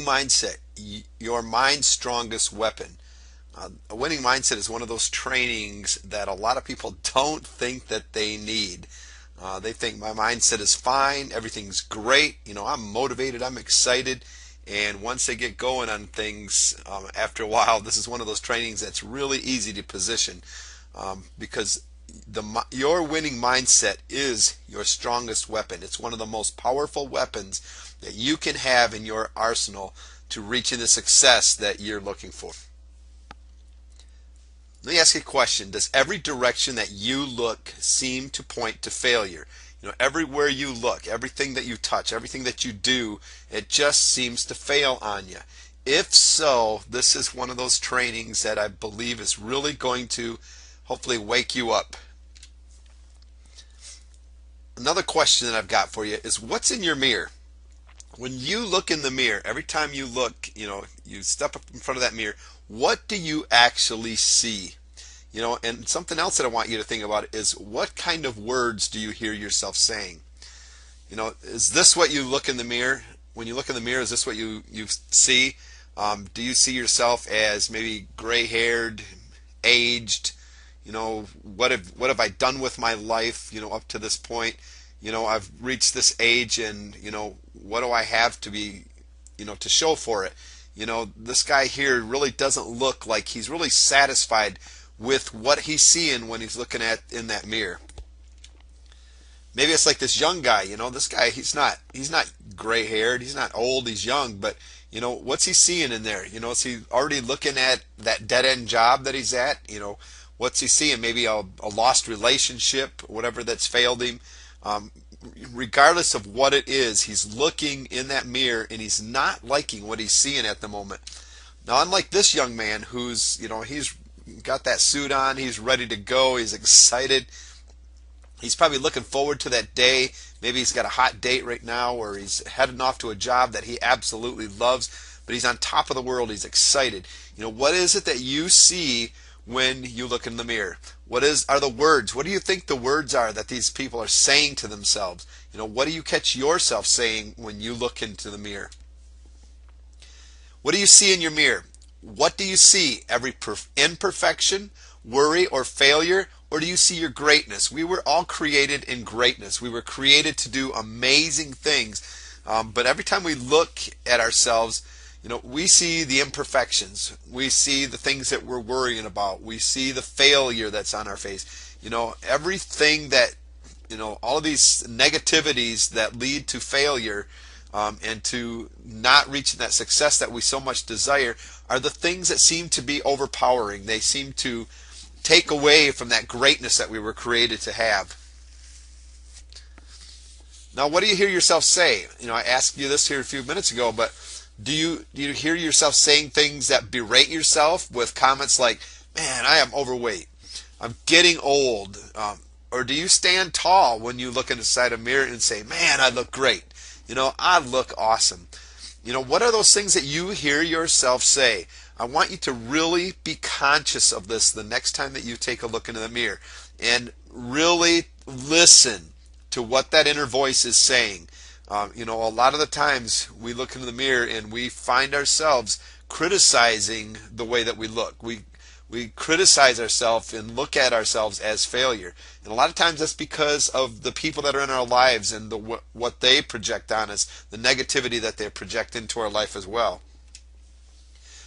mindset, your mind's strongest weapon. A winning mindset is one of those trainings that a lot of people don't think that they need. They think my mindset is fine, everything's great, I'm motivated, I'm excited, and once they get going on things, after a while, this is one of those trainings that's really easy to position, because your winning mindset is your strongest weapon. It's one of the most powerful weapons that you can have in your arsenal to reaching the success that you're looking for. Let me ask you a question. Does every direction that you look seem to point to failure? Everywhere you look, everything that you touch, everything that you do, it just seems to fail on you. If so, this is one of those trainings that I believe is really going to hopefully wake you up. Another question that I've got for you is, what's in your mirror? When you look in the mirror, every time you look, you step up in front of that mirror, what do you actually see? And something else that I want you to think about is, what kind of words do you hear yourself saying? Is this what you look in the mirror? When you look in the mirror, is this what you see? Do you see yourself as maybe gray-haired, aged? What have I done with my life, up to this point? I've reached this age, and, what do I have to be, to show for it? This guy here really doesn't look like he's really satisfied with what he's seeing when he's looking at in that mirror. Maybe it's like this young guy, this guy, he's not gray-haired, he's not old, he's young, but what's he seeing in there? Is he already looking at that dead-end job that he's at? What's he seeing? Maybe a lost relationship, whatever that's failed him. Regardless of what it is, he's looking in that mirror and he's not liking what he's seeing at the moment. Now, unlike this young man who's, he's got that suit on, he's ready to go, he's excited. He's probably looking forward to that day. Maybe he's got a hot date right now, or he's heading off to a job that he absolutely loves, but he's on top of the world, he's excited. What is it that you see when you look in the mirror? Are the words? What do you think the words are that these people are saying to themselves? What do you catch yourself saying when you look into the mirror? What do you see in your mirror? What do you see? Every imperfection, worry, or failure? Or do you see your greatness? We were all created in greatness. We were created to do amazing things. But every time we look at ourselves, we see the imperfections. We see the things that we're worrying about. We see the failure that's on our face. Everything that, all of these negativities that lead to failure, and to not reaching that success that we so much desire, are the things that seem to be overpowering. They seem to take away from that greatness that we were created to have. Now, what do you hear yourself say? I asked you this here a few minutes ago, but do you hear yourself saying things that berate yourself with comments like, man, I am overweight, I'm getting old, or do you stand tall when you look inside a mirror and say, man, I look great, I look awesome? What are those things that you hear yourself say? I want you to really be conscious of this the next time that you take a look into the mirror, and really listen to what that inner voice is saying. A lot of the times we look into the mirror and we find ourselves criticizing the way that we look. We criticize ourselves and look at ourselves as failure. And a lot of times that's because of the people that are in our lives and what they project on us, the negativity that they project into our life as well.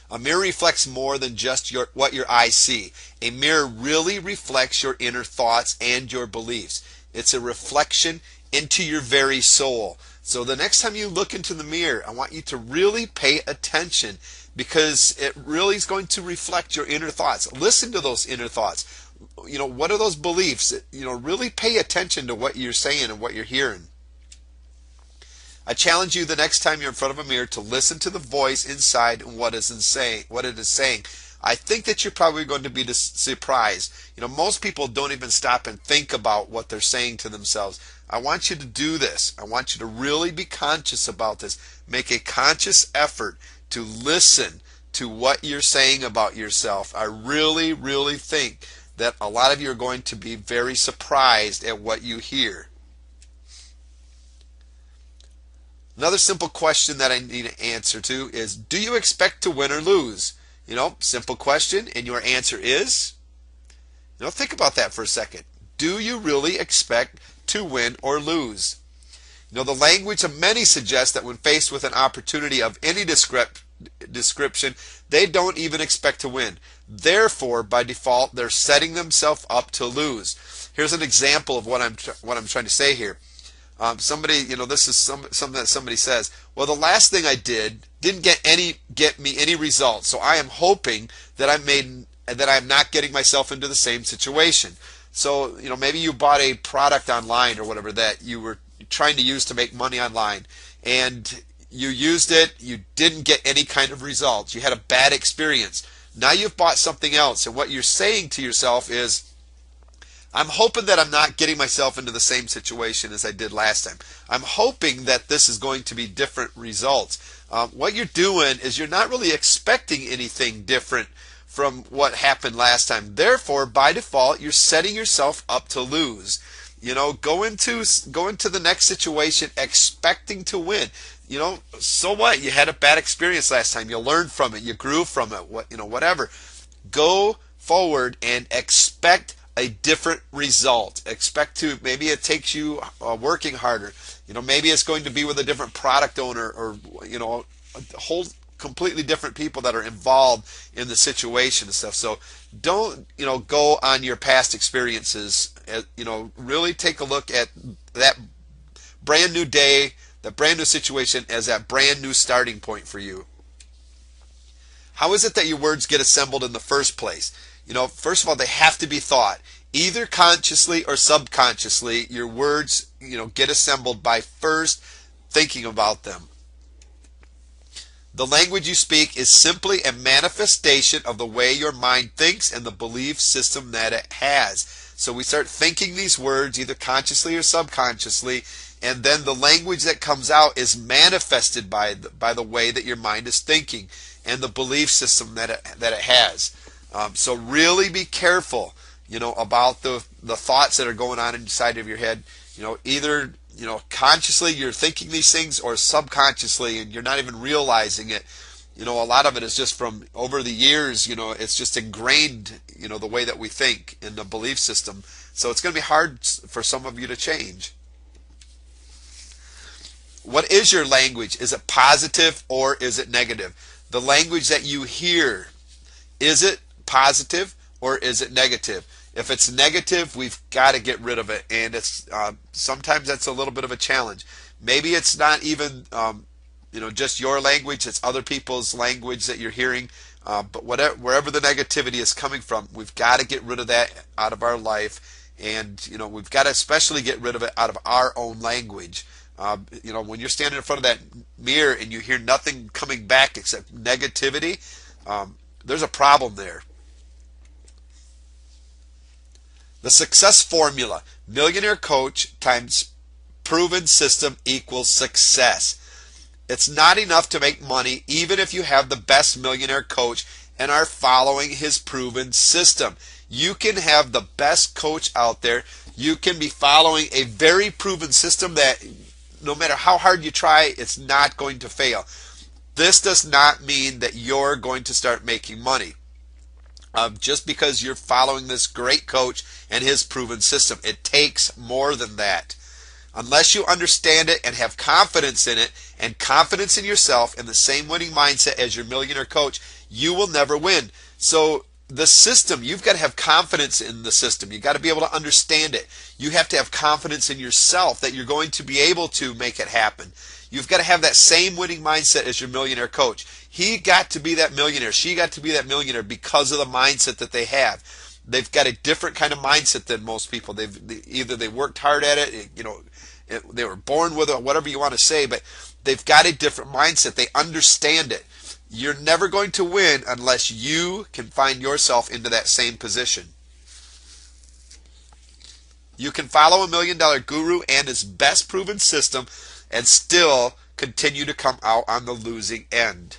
A mirror reflects more than just what your eyes see. A mirror really reflects your inner thoughts and your beliefs. It's a reflection into your very soul. So the next time you look into the mirror, I want you to really pay attention, because it really is going to reflect your inner thoughts. Listen to those inner thoughts. What are those beliefs? Really pay attention to what you're saying and what you're hearing. I challenge you the next time you're in front of a mirror to listen to the voice inside and what it is saying. I think that you're probably going to be surprised. Most people don't even stop and think about what they're saying to themselves. I want you to do this. I want you to really be conscious about this. Make a conscious effort to listen to what you're saying about yourself. I really, really think that a lot of you are going to be very surprised at what you hear. Another simple question that I need an answer to is, do you expect to win or lose? Simple question, and your answer is, think about that for a second. Do you really expect to win or lose? The language of many suggests that when faced with an opportunity of any description, they don't even expect to win. Therefore, by default, they're setting themselves up to lose. Here's an example of what I'm trying to say here. Somebody, this is something that somebody says. Well, the last thing I didn't get me any results, so I am hoping that I'm not getting myself into the same situation. So, maybe you bought a product online or whatever that you were trying to use to make money online, and you used it, you didn't get any kind of results, you had a bad experience. Now you've bought something else, and what you're saying to yourself is, I'm hoping that I'm not getting myself into the same situation as I did last time. I'm hoping that this is going to be different results. What you're doing is you're not really expecting anything different from what happened last time. Therefore, by default, you're setting yourself up to lose. Go into the next situation expecting to win. So what? You had a bad experience last time. You learned from it. You grew from it. Whatever. Go forward and expect a different result. Expect to, maybe it takes you working harder. Maybe it's going to be with a different product owner, or a whole completely different people that are involved in the situation and stuff. So don't go on your past experiences. Really take a look at that brand new day, that brand new situation as that brand new starting point for you. How is it that your words get assembled in the first place? First of all, they have to be thought. Either consciously or subconsciously, your words, get assembled by first thinking about them. The language you speak is simply a manifestation of the way your mind thinks and the belief system that it has. So we start thinking these words either consciously or subconsciously, and then the language that comes out is manifested by the way that your mind is thinking and the belief system that it has. So really be careful, about the thoughts that are going on inside of your head. Either consciously you're thinking these things, or subconsciously and you're not even realizing it. A lot of it is just from over the years. It's just ingrained, the way that we think in the belief system. So it's going to be hard for some of you to change. What is your language? Is it positive or is it negative? The language that you hear, is it positive or is it negative? If it's negative, we've got to get rid of it, and it's sometimes that's a little bit of a challenge. Maybe it's not even just your language; it's other people's language that you're hearing. But wherever the negativity is coming from, we've got to get rid of that out of our life, and we've got to especially get rid of it out of our own language. When you're standing in front of that mirror and you hear nothing coming back except negativity, there's a problem there. The success formula: millionaire coach times proven system equals success. It's not enough to make money even if you have the best millionaire coach and are following his proven system. You can have the best coach out there. You can be following a very proven system that no matter how hard you try, it's not going to fail. This does not mean that you're going to start making money. Just because you're following this great coach and his proven system. It takes more than that. Unless you understand it and have confidence in it and confidence in yourself and the same winning mindset as your millionaire coach, you will never win. So the system, you've got to have confidence in the system. You've got to be able to understand it. You have to have confidence in yourself that you're going to be able to make it happen. You've got to have that same winning mindset as your millionaire coach. He got to be that millionaire. She got to be that millionaire because of the mindset that they have. They've got a different kind of mindset than most people. Either they worked hard at it, they were born with it, whatever you want to say, but they've got a different mindset. They understand it. You're never going to win unless you can find yourself into that same position. You can follow $1 million guru and his best proven system and still continue to come out on the losing end.